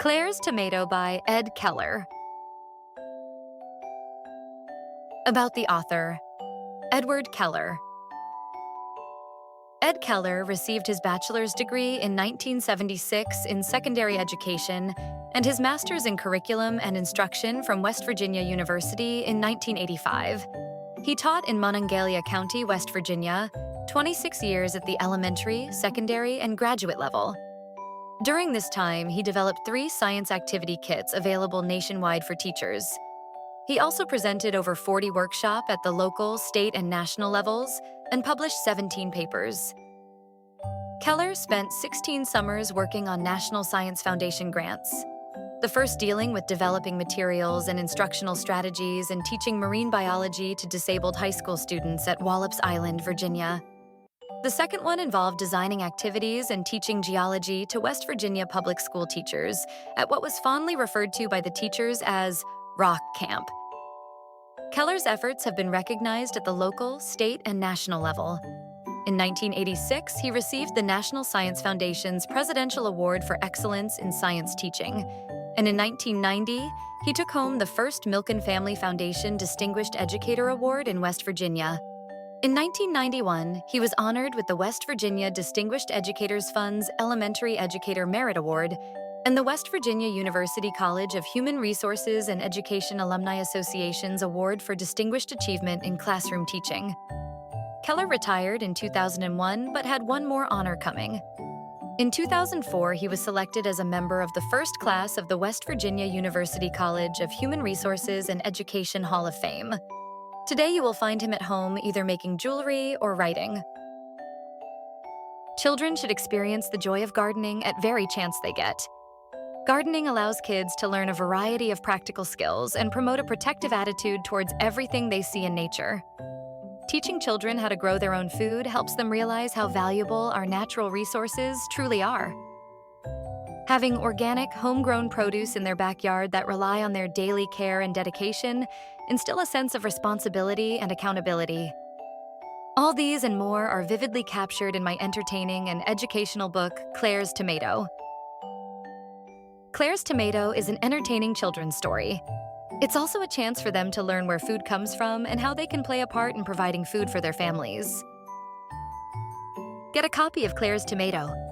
Clare's Tomato by Ed Keller. About the author, Edward Keller. Ed Keller received his bachelor's degree in 1976 in secondary education and his master's in curriculum and instruction from West Virginia University in 1985. He taught in Monongalia County, West Virginia, 26 years at the elementary, secondary, and graduate level. During this time, he developed 3 science activity kits available nationwide for teachers. He also presented over 40 workshops at the local, state, and national levels and published 17 papers. Keller spent 16 summers working on National Science Foundation grants, the first dealing with developing materials and instructional strategies and teaching marine biology to disabled high school students at Wallops Island, Virginia. The second one involved designing activities and teaching geology to West Virginia public school teachers at what was fondly referred to by the teachers as Rock Camp. Keller's efforts have been recognized at the local, state, and national level. In 1986, he received the National Science Foundation's Presidential Award for Excellence in Science Teaching, and in 1990, he took home the first Milk and Family Foundation Distinguished Educator Award in West Virginia. In 1991, he was honored with the West Virginia Distinguished Educators Fund's Elementary Educator Merit Award and the West Virginia University College of Human Resources and Education Alumni Association's Award for Distinguished Achievement in Classroom Teaching. Keller retired in 2001 but had one more honor coming. In 2004, he was selected as a member of the first class of the West Virginia University College of Human Resources and Education Hall of Fame. Today you will find him at home either making jewelry or writing. Children should experience the joy of gardening at every chance they get. Gardening allows kids to learn a variety of practical skills and promote a protective attitude towards everything they see in nature. Teaching children how to grow their own food helps them realize how valuable our natural resources truly are. Having organic, homegrown produce in their backyard that rely on their daily care and dedication instill a sense of responsibility and accountability. All these and more are vividly captured in my entertaining and educational book, Clare's Tomato. Clare's Tomato is an entertaining children's story. It's also a chance for them to learn where food comes from and how they can play a part in providing food for their families. Get a copy of Clare's Tomato